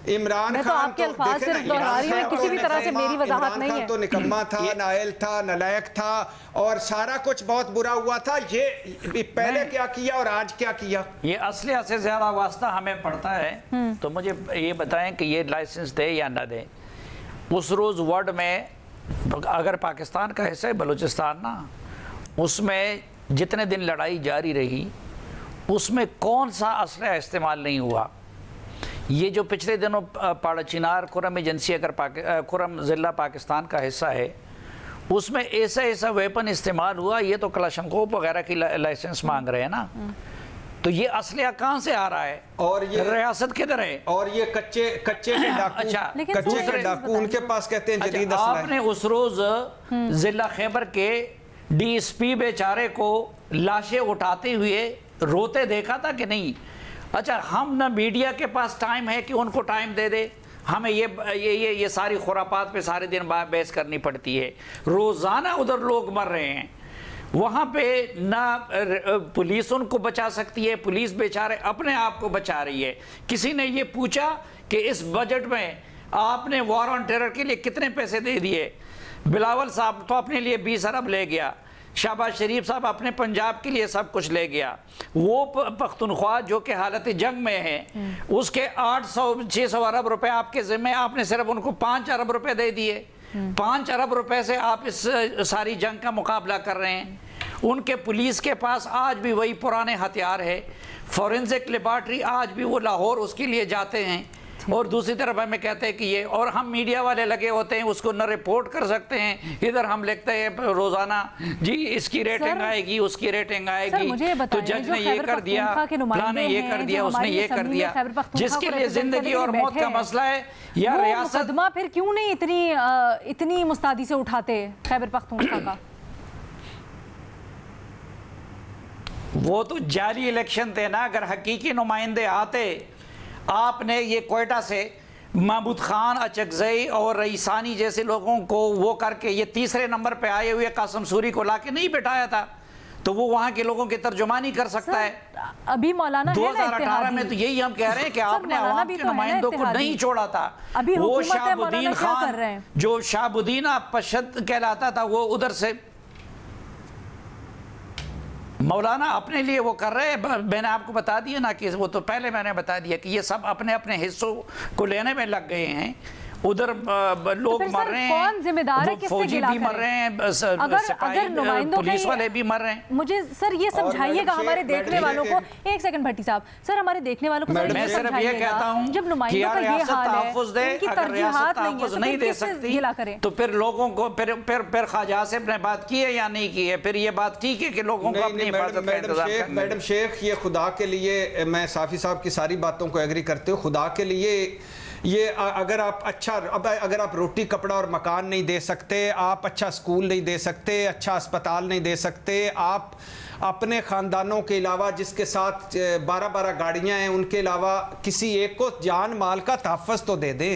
इमरान खान तो अल्फाज सिर्फ दोहरा रही है, किसी भी तरह से मेरी वजाहत नहीं है। तो निकम्मा था, नाअहल था, नालायक था, और सारा कुछ बहुत बुरा हुआ था। ये पहले क्या किया और आज क्या किया? ये असलियत से ज्यादा वास्ता हमें पड़ता है। तो मुझे ये बताएं कि ये लाइसेंस दे या ना दे। उस रोज़ वर्ल्ड में अगर पाकिस्तान का हिस्सा है बलूचिस्तान ना, उसमें जितने दिन लड़ाई जारी रही उसमें कौन सा असलहा इस्तेमाल नहीं हुआ? ये जो पिछले दिनों पाड़ाचिनार खुरम एजेंसी, अगर खुरम ज़िला पाकिस्तान का हिस्सा है, उसमें ऐसा वेपन इस्तेमाल हुआ। ये तो कलाशनकोव वगैरह की लाइसेंस मांग रहे हैं ना। तो ये असलिया कहाँ से आ रहा है और ये रियासत किधर है? और ये कच्चे के डाकू, अच्छा, कच्चे के डाकू उनके पास कहते हैं जदीद असला है। आपने उस रोज जिला खैबर के डीएसपी बेचारे को लाशें उठाते हुए रोते देखा था कि नहीं? अच्छा, हम ना मीडिया के पास टाइम है कि उनको टाइम दे दे? हमें ये सारी खुरापात पे सारे दिन बहस करनी पड़ती है। रोजाना उधर लोग मर रहे हैं, वहाँ पे ना पुलिस उनको बचा सकती है, पुलिस बेचारे अपने आप को बचा रही है। किसी ने ये पूछा कि इस बजट में आपने वॉर ऑन टेरर के लिए कितने पैसे दे दिए? बिलावल साहब तो अपने लिए 20 अरब ले गया, शहबाज शरीफ साहब अपने पंजाब के लिए सब कुछ ले गया। वो पख्तूनख्वा जो कि हालत जंग में है, उसके 800-600 अरब रुपए आपके ज़िम्मे, आपने सिर्फ उनको 5 अरब रुपए दे दिए। 5 अरब रुपए से आप इस सारी जंग का मुकाबला कर रहे हैं। उनके पुलिस के पास आज भी वही पुराने हथियार है। फॉरेंसिक लेबॉर्ट्री आज भी वो लाहौर उसके लिए जाते हैं। और दूसरी तरफ हमें कहते हैं कि ये, और हम मीडिया वाले लगे होते हैं उसको न रिपोर्ट कर सकते हैं, इधर हम लिखते हैं रोजाना जी इसकी रेटिंग आएगी, उसकी रेटिंग आएगी, तो जज ने ये कर दिया, फलां ने ये कर दिया, उसने ये कर दिया। जिसके लिए जिंदगी और मौत का मसला है या रियासत, मुकदमा फिर क्यों नहीं इतनी मुस्तैदी से उठाते खैबर पख्तूनख्वा का? वो तो जाली इलेक्शन थे ना। अगर हकीकी नुमाइंदे आते, आपने ये क्वेटा से महमूद खान, अचकजई और रईसानी जैसे लोगों को वो करके ये तीसरे नंबर पे आए हुए कासम सूरी को लाके नहीं बिठाया था, तो वो वहाँ के लोगों की तर्जुमानी कर सकता है। अभी मौलाना 2018 में तो यही हम कह रहे हैं कि आपने आवाम के नुमाइंदों को नहीं छोड़ा था। वो शाहबुद्दीन खान, जो शाहबुद्दीन पशद कहलाता था, वो उधर से मौलाना अपने लिए वो कर रहे हैं। मैंने आपको बता दिया ना कि वो तो पहले मैंने बता दिया कि ये सब अपने अपने हिस्सों को लेने में लग गए हैं। उधर लोग मर रहे हैं, कौन जिम्मेदार है, किससे गिला भी मर रहे हैं, अगर पुलिस वाले भी मर रहे हैं। मुझे सर ये समझाइएगा हमारे देखने वालों को। एक सेकंड भट्टी साहब, सर हमारे देखने वालों को मैं सिर्फ ये कहता हूँ जब नुमाइंदों का ये हाल है, उनकी तरजीहात नहीं दे सकती तो फिर लोगों को फिर ख्वाजा से ने बात की है या नहीं की है? फिर ये बात ठीक है कि लोगों को अपनी हिफाजत का इंतजाम करना है। मैडम शेख, ये खुदा के लिए, मैं साफी साहब की सारी बातों को एग्री करते हूँ। खुदा के लिए ये अगर आप अगर आप रोटी कपड़ा और मकान नहीं दे सकते, आप अच्छा स्कूल नहीं दे सकते, अच्छा अस्पताल नहीं दे सकते, आप अपने ख़ानदानों के अलावा जिसके साथ 12-12 गाड़ियाँ हैं उनके अलावा किसी एक को जान माल का तहफ़्फ़ुज़ तो दे दें।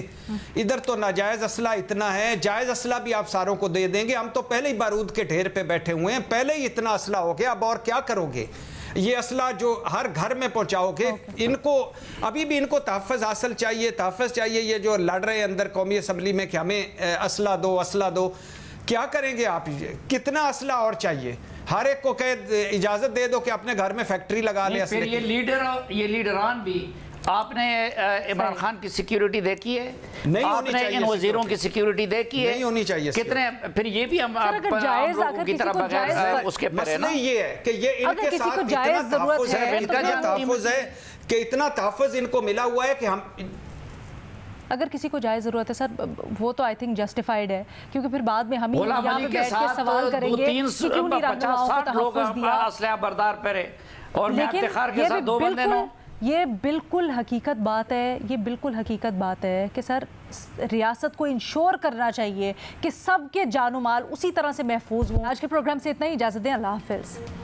इधर तो नाजायज़ असला इतना है, जायज़ असला भी आप सारों को दे देंगे। हम तो पहले ही बारूद के ढेर पे बैठे हुए हैं, पहले ही इतना असला हो गया, अब और क्या करोगे? ये असला जो हर घर में पहुंचाओगे, इनको अभी भी इनको तहफ़्फ़ुज़ हासिल चाहिए, तहफ़्फ़ुज़ चाहिए। ये जो लड़ रहे हैं अंदर कौमी असम्बली में कि हमें असला दो, असला दो, क्या करेंगे आप? कितना असला और चाहिए? हर एक को कहे इजाज़त दे दो कि अपने घर में फैक्ट्री लगा ले। फिर ये लीडरान भी, आपने इमरान खान की सिक्योरिटी देखी है? नहीं, आपने इन वजीरों की सिक्योरिटी देखी है? नहीं होनी चाहिए। कितने फिर ये भी हम लोगों की तरफ बगैर उसके मसला ये है कि ये इनके साथ इतना तहफ़्फ़ुज़ है कि इतना तहफ़्फ़ुज़ इनको मिला हुआ है कि हम, अगर किसी को जायज़ ज़रूरत है सर, वो तो आई थिंक जस्टिफाइड है, क्योंकि फिर बाद में हम यहाँ पे बैठ के सवाल करेंगे कि क्यों नहीं रहनुमाओं को तहफ़्फ़ुज़ दिया। असलहा बरदार पहरे और मैं इफ्तिखार के साथ 2 बंदे नो। ये बिल्कुल हकीकत बात है, ये बिल्कुल हकीकत बात है कि सर रियासत को इंश्योर करना चाहिए कि सबके जानो माल उसी तरह से महफूज हों। आज के प्रोग्राम से इतना ही, इजाज़त दें, अल्लाह हाफ़िज़।